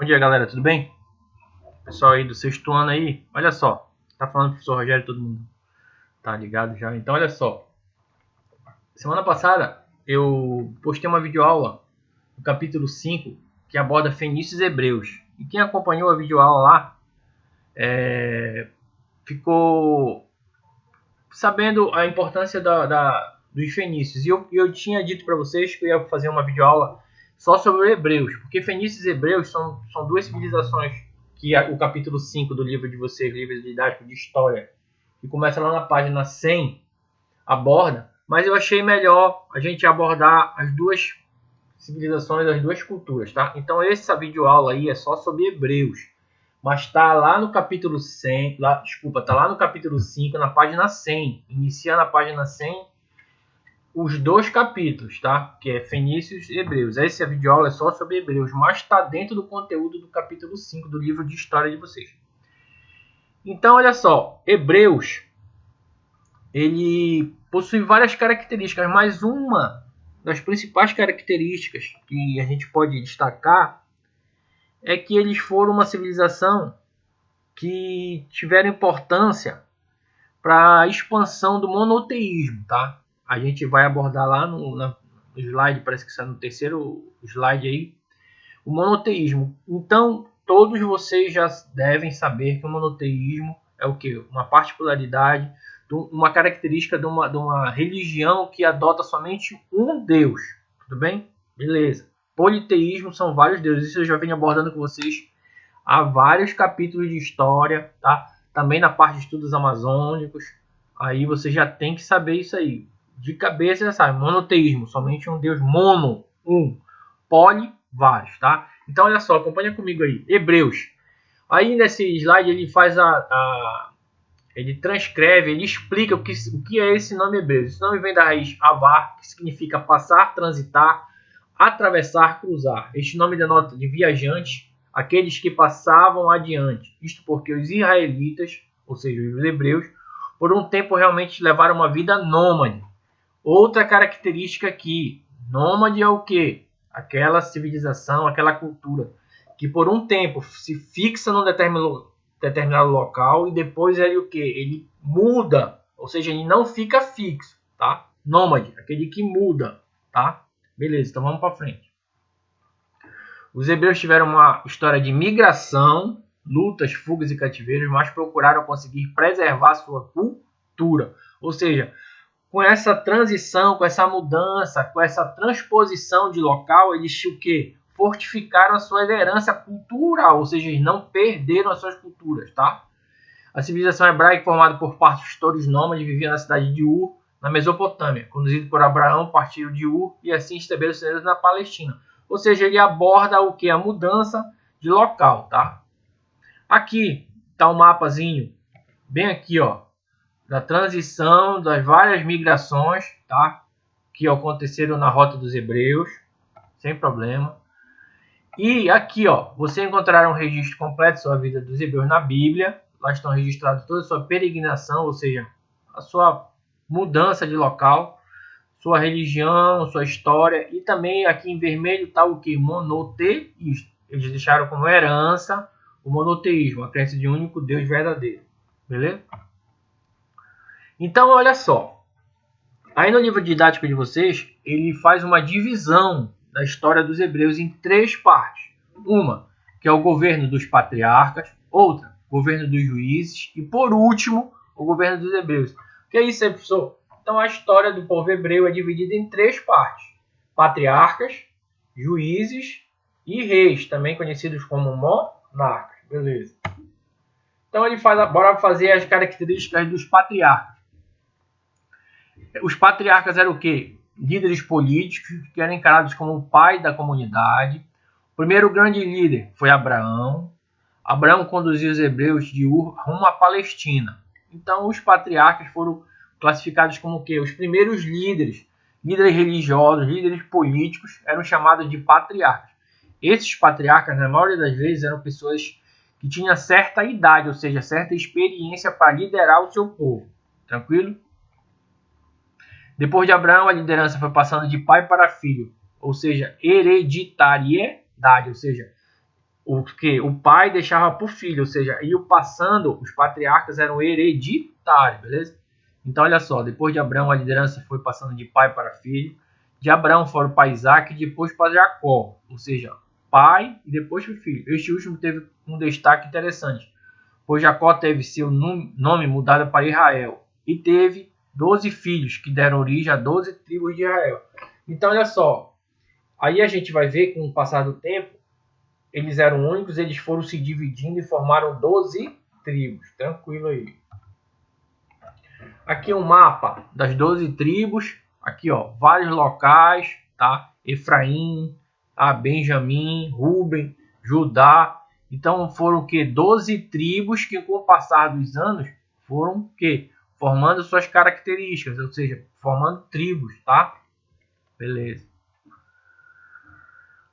dia, galera, tudo bem? Pessoal aí do sexto ano aí, olha só. Tá falando pro professor Rogério, todo mundo tá ligado já. Então, olha só. Semana passada eu postei uma videoaula no capítulo 5 que aborda Fenícios e Hebreus. E quem acompanhou a videoaula lá ficou sabendo a importância dos fenícios. E eu tinha dito para vocês que eu ia fazer uma videoaula só sobre Hebreus, porque Fenícios e Hebreus são duas civilizações que o capítulo 5 do livro de vocês, livro didático de história, que começa lá na página 100, aborda, mas eu achei melhor a gente abordar as duas civilizações, as duas culturas, tá? Então essa videoaula aí é só sobre Hebreus, mas tá lá no capítulo 100, tá lá no capítulo 5, na página 100, inicia na página 100, os dois capítulos, tá? Que é Fenícios e Hebreus. Essa videoaula é só sobre Hebreus, mas está dentro do conteúdo do capítulo 5 do livro de história de vocês. Então, olha só, Hebreus, ele possui várias características, mas uma das principais características que a gente pode destacar é que eles foram uma civilização que tiveram importância para a expansão do monoteísmo, tá? A gente vai abordar lá no slide, parece que está no terceiro slide aí, o monoteísmo. Então, todos vocês já devem saber que o monoteísmo é o quê? Uma particularidade, uma característica de uma religião que adota somente um Deus. Tudo bem? Beleza. Politeísmo são vários deuses. Isso eu já venho abordando com vocês há vários capítulos de história, tá? Também na parte de estudos amazônicos. Aí você já tem que saber isso aí. De cabeça já sabe. Monoteísmo, somente um Deus. Mono, um. Poli, vários, tá? Então olha só, acompanha comigo aí. Hebreus. Aí nesse slide ele faz ele transcreve, ele explica o que é esse nome Hebreus. Esse nome vem da raiz avar, que significa passar, transitar, atravessar, cruzar. Este nome denota de viajante, aqueles que passavam adiante. Isto porque os israelitas, ou seja, os hebreus, por um tempo realmente levaram uma vida nômade. Outra característica aqui, nômade é o quê? Aquela civilização, aquela cultura que por um tempo se fixa num determinado local e depois ele o quê? Ele muda, ou seja, ele não fica fixo, tá? Nômade, aquele que muda, tá? Beleza, então vamos para frente. Os hebreus tiveram uma história de migração, lutas, fugas e cativeiros, mas procuraram conseguir preservar sua cultura. Ou seja, com essa transição, com essa mudança, com essa transposição de local, eles o quê? Fortificaram a sua herança cultural, ou seja, eles não perderam as suas culturas, tá? A civilização hebraica, formada por pastores nômades, vivia na cidade de Ur, na Mesopotâmia. Conduzido por Abraão, partiram de Ur e assim estabeleceram na Palestina. Ou seja, ele aborda o que? A mudança de local, tá? Aqui está um mapazinho, bem aqui, ó, da transição das várias migrações, tá? Que aconteceram na Rota dos Hebreus, sem problema. E aqui, ó, você encontrará um registro completo sobre a vida dos hebreus na Bíblia. Lá estão registrados toda a sua peregrinação, ou seja, a sua mudança de local, sua religião, sua história. E também aqui em vermelho está o que? Monoteísmo. Eles deixaram como herança o monoteísmo, a crença de um único Deus verdadeiro. Beleza? Então, olha só. Aí no livro didático de vocês, ele faz uma divisão da história dos hebreus em três partes. Uma, que é o governo dos patriarcas. Outra, governo dos juízes. E por último, o governo dos hebreus. O que é isso aí, professor? Então a história do povo hebreu é dividida em três partes. Patriarcas, juízes e reis, também conhecidos como monarcas. Beleza. Então ele faz, bora fazer as características dos patriarcas. Os patriarcas eram o quê? Líderes políticos que eram encarados como o pai da comunidade. O primeiro grande líder foi Abraão. Abraão conduziu os hebreus de Ur rumo à Palestina. Então, os patriarcas foram classificados como o quê? Os primeiros líderes religiosos, líderes políticos, eram chamados de patriarcas. Esses patriarcas, na maioria das vezes, eram pessoas que tinham certa idade, ou seja, certa experiência para liderar o seu povo. Tranquilo? Depois de Abraão, a liderança foi passando de pai para filho, ou seja, hereditariedade, ou seja, o pai deixava para o filho, ou seja, iam passando, os patriarcas eram hereditários, beleza? Então, olha só, depois de Abraão, a liderança foi passando de pai para filho. De Abraão foram para Isaac e depois para Jacó, ou seja, pai e depois para o filho. Este último teve um destaque interessante, pois Jacó teve seu nome mudado para Israel e teve 12 filhos que deram origem a 12 tribos de Israel. Então, olha só, aí a gente vai ver que com o passar do tempo, eles eram únicos, eles foram se dividindo e formaram 12 tribos. Tranquilo aí. Aqui um mapa das 12 tribos. Aqui, ó, vários locais, tá? Efraim, Benjamim, Ruben, Judá. Então foram o que? 12 tribos que com o passar dos anos foram o que? Formando suas características, ou seja, formando tribos, tá? Beleza.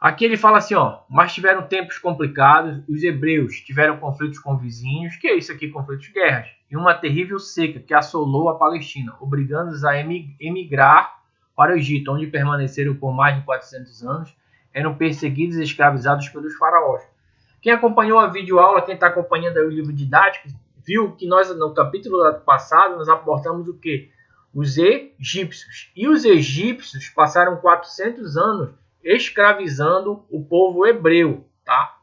Aqui ele fala assim, ó, mas tiveram tempos complicados, os hebreus tiveram conflitos com vizinhos, que é isso aqui, conflitos de guerras, e uma terrível seca que assolou a Palestina, obrigando-os a emigrar para o Egito, onde permaneceram por mais de 400 anos, eram perseguidos e escravizados pelos faraós. Quem acompanhou a videoaula, quem está acompanhando aí o livro didático, viu que nós, no capítulo passado, nós abordamos o quê? Os egípcios. E os egípcios passaram 400 anos escravizando o povo hebreu, tá?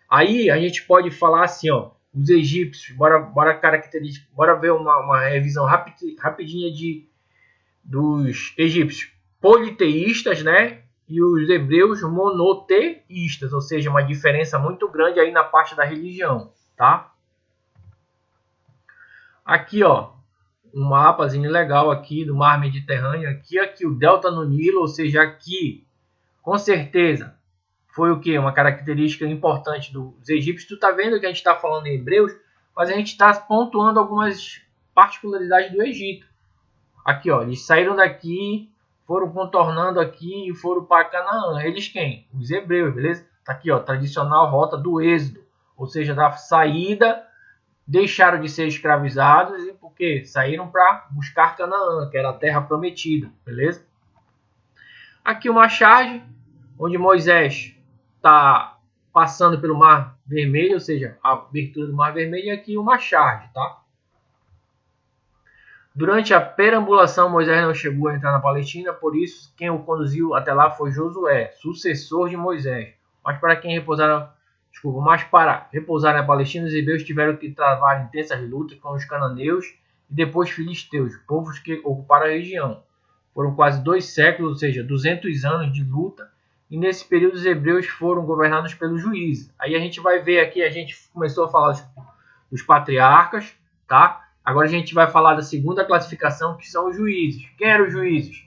Aí a gente pode falar assim, ó, os egípcios, bora ver uma revisão rapidinha dos egípcios politeístas, né? E os hebreus monoteístas, ou seja, uma diferença muito grande aí na parte da religião, tá? Aqui, ó, um mapazinho legal aqui do mar Mediterrâneo, aqui o delta no Nilo, ou seja, aqui com certeza foi o que? Uma característica importante dos egípcios. Tu tá vendo que a gente está falando em hebreus, mas a gente está pontuando algumas particularidades do Egito. Aqui, ó, eles saíram daqui, foram contornando aqui e foram para Canaã. Eles quem? Os hebreus, beleza? Tá aqui, ó, tradicional rota do êxodo, ou seja, da saída, deixaram de ser escravizados e porque saíram para buscar Canaã, que era a terra prometida, beleza? Aqui uma charge, onde Moisés está passando pelo Mar Vermelho, ou seja, a abertura do Mar Vermelho, e aqui uma charge, tá? Durante a perambulação, Moisés não chegou a entrar na Palestina, por isso quem o conduziu até lá foi Josué, sucessor de Moisés. Mas para repousar na Palestina, os hebreus tiveram que travar intensas lutas com os cananeus e depois filisteus, povos que ocuparam a região. Foram quase 2 séculos, ou seja, 200 anos de luta, e nesse período os hebreus foram governados pelos juízes. Aí a gente vai ver aqui, a gente começou a falar dos patriarcas, tá? Agora a gente vai falar da segunda classificação, que são os juízes. Quem eram os juízes?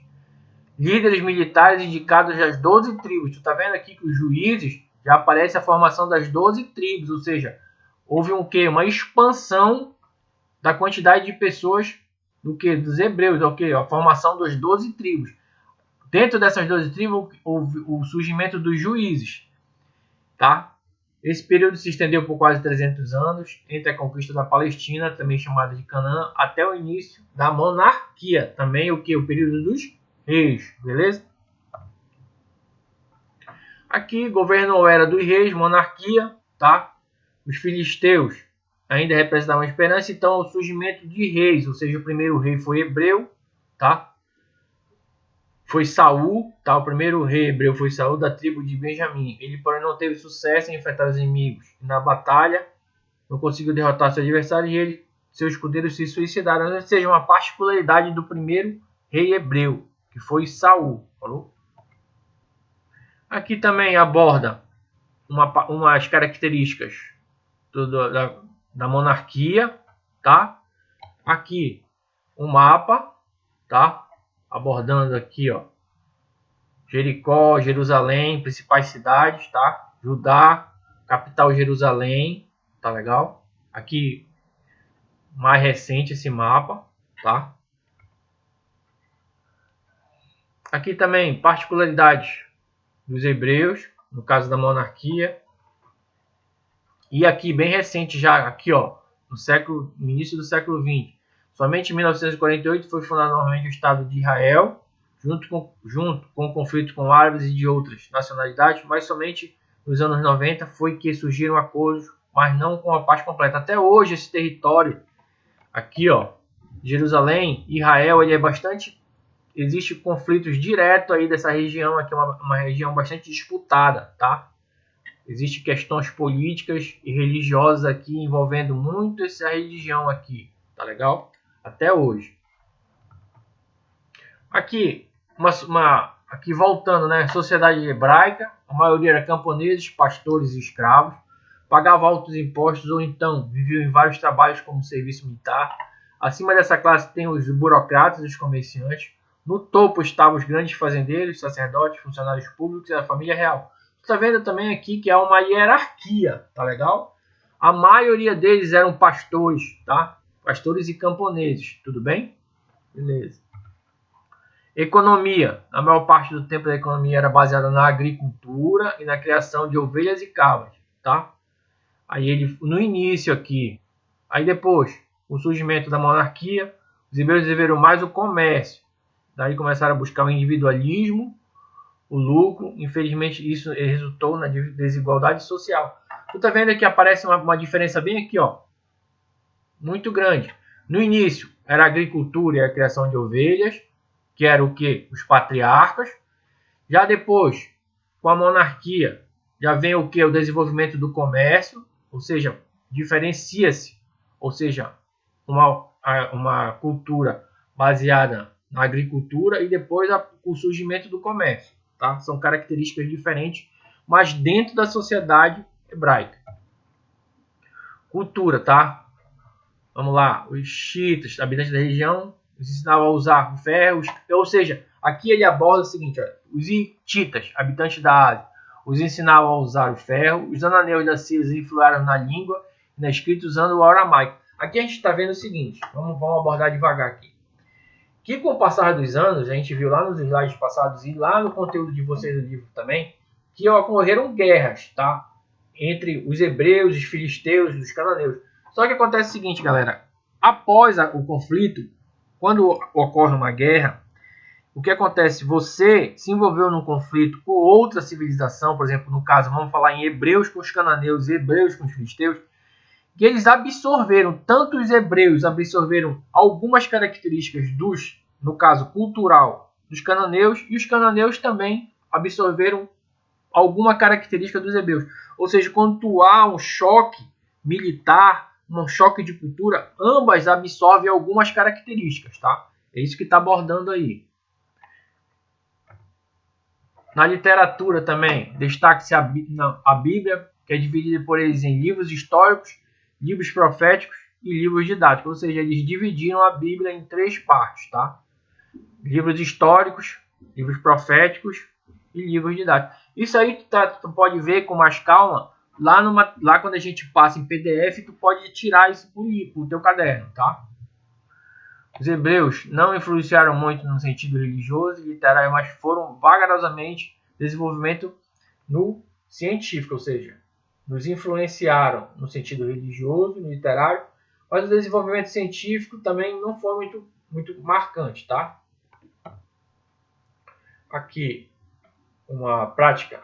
Líderes militares indicados das 12 tribos. Tu tá vendo aqui que os juízes já aparece a formação das 12 tribos, ou seja, houve um quê? Uma expansão da quantidade de pessoas dos hebreus, ok? A formação das 12 tribos. Dentro dessas 12 tribos, houve o surgimento dos juízes, tá? Esse período se estendeu por quase 300 anos, entre a conquista da Palestina, também chamada de Canaã, até o início da monarquia, também o período dos reis, beleza? Aqui, governo ou era dos reis, monarquia, tá? Os filisteus ainda representavam a esperança, então o surgimento de reis, ou seja, o primeiro rei foi hebreu, tá? Foi Saul, tá? O primeiro rei hebreu foi Saul, da tribo de Benjamim. Ele, porém, não teve sucesso em enfrentar os inimigos. Na batalha, não conseguiu derrotar seus adversários e seus escudeiros se suicidaram. Ou seja, uma particularidade do primeiro rei hebreu, que foi Saul. Falou? Aqui também aborda umas características da monarquia, tá? Aqui um mapa, tá? Abordando aqui, ó, Jericó, Jerusalém, principais cidades, tá? Judá, capital Jerusalém, tá legal? Aqui mais recente esse mapa, tá? Aqui também particularidades dos hebreus, no caso da monarquia. E aqui bem recente já, aqui ó, no início do século XX. Somente em 1948 foi fundado novamente o Estado de Israel, junto com o conflito com árabes e de outras nacionalidades, mas somente nos anos 90 foi que surgiram acordos, mas não com a paz completa. Até hoje esse território aqui, ó, Jerusalém, Israel, ele é bastante, existe conflitos direto aí dessa região aqui, uma região bastante disputada, tá? Existem questões políticas e religiosas aqui envolvendo muito essa religião aqui, tá legal? Até hoje. Aqui, aqui voltando, né? Sociedade hebraica, a maioria era camponeses, pastores e escravos, pagava altos impostos ou então viviam em vários trabalhos como serviço militar. Acima dessa classe tem os burocratas e os comerciantes. No topo estavam os grandes fazendeiros, sacerdotes, funcionários públicos e a família real. Você está vendo também aqui que há uma hierarquia, tá legal? A maioria deles eram pastores, tá? Pastores e camponeses, tudo bem? Beleza. Economia. A maior parte do tempo da economia era baseada na agricultura e na criação de ovelhas e cabras, tá? Aí ele, no início aqui, aí depois, o surgimento da monarquia, os hebreus desenvolveram mais o comércio. Daí começaram a buscar o individualismo, o lucro. Infelizmente, isso resultou na desigualdade social. Tu tá vendo que aparece uma diferença bem aqui, ó, muito grande. No início, era a agricultura e a criação de ovelhas, que era o que? Os patriarcas. Já depois, com a monarquia, já vem o que? O desenvolvimento do comércio, ou seja, diferencia-se, ou seja, uma cultura baseada na agricultura e depois o surgimento do comércio, tá? São características diferentes, mas dentro da sociedade hebraica. Cultura, tá? Vamos lá, os xiitas, habitantes da região, os ensinavam a usar ferros, ou seja, aqui ele aborda o seguinte, ó, os hititas, habitantes da Ásia, os ensinavam a usar o ferro, os ananeus da Síria influíram na língua e na escrita usando o aramaico. Aqui a gente está vendo o seguinte, vamos abordar devagar aqui. Que com o passar dos anos, a gente viu lá nos slides passados e lá no conteúdo de vocês do livro também, que ocorreram guerras, tá? Entre os hebreus, os filisteus e os cananeus. Só que acontece o seguinte, galera, após o conflito, quando ocorre uma guerra, o que acontece? Você se envolveu num conflito com outra civilização, por exemplo, no caso, vamos falar em hebreus com os cananeus, hebreus com os filisteus, que eles absorveram, tanto os hebreus absorveram algumas características no caso cultural, dos cananeus, e os cananeus também absorveram alguma característica dos hebreus. Ou seja, quando há um choque militar, um choque de cultura, ambas absorvem algumas características, tá? É isso que está abordando aí. Na literatura também, destaque-se a Bíblia, que é dividida por eles em livros históricos, livros proféticos e livros didáticos. Ou seja, eles dividiram a Bíblia em 3 partes, tá? Livros históricos, livros proféticos e livros didáticos. Isso aí tu pode ver com mais calma. Lá quando a gente passa em PDF, tu pode tirar isso pro teu caderno, tá? Os hebreus não influenciaram muito no sentido religioso e literário, mas foram vagarosamente desenvolvimento no científico, ou seja, nos influenciaram no sentido religioso, no literário, mas o desenvolvimento científico também não foi muito marcante, tá? Aqui, uma prática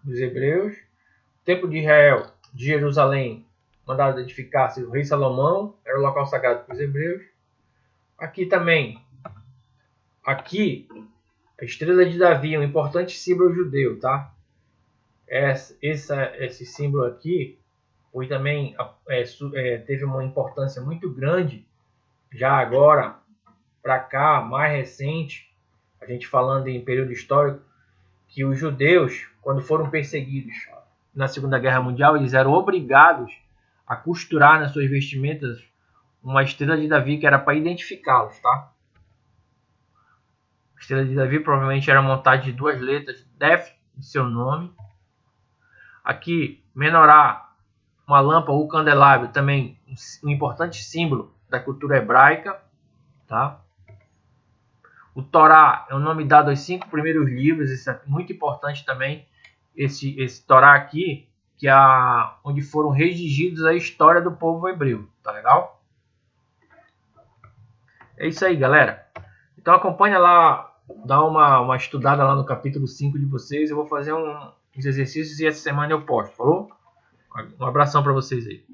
dos hebreus. O templo de Israel, de Jerusalém, mandado edificar-se o rei Salomão, era o local sagrado para os hebreus. Aqui também, a estrela de Davi, um importante símbolo judeu, tá? Esse símbolo aqui foi também, teve uma importância muito grande, já agora, para cá, mais recente, a gente falando em período histórico, que os judeus, quando foram perseguidos na Segunda Guerra Mundial, eles eram obrigados a costurar nas suas vestimentas uma estrela de Davi que era para identificá-los, tá? A estrela de Davi provavelmente era montada de 2 letras, Def, de seu nome. Aqui, menorá, uma lâmpada ou candelabro, também um importante símbolo da cultura hebraica, tá? O Torá é o nome dado aos 5 primeiros livros, isso é muito importante também, esse Torá aqui, que é onde foram redigidos a história do povo hebreu, tá legal? É isso aí, galera. Então acompanha lá, dá uma estudada lá no capítulo 5 de vocês. Eu vou fazer os exercícios e essa semana eu posto, falou? Um abração para vocês aí.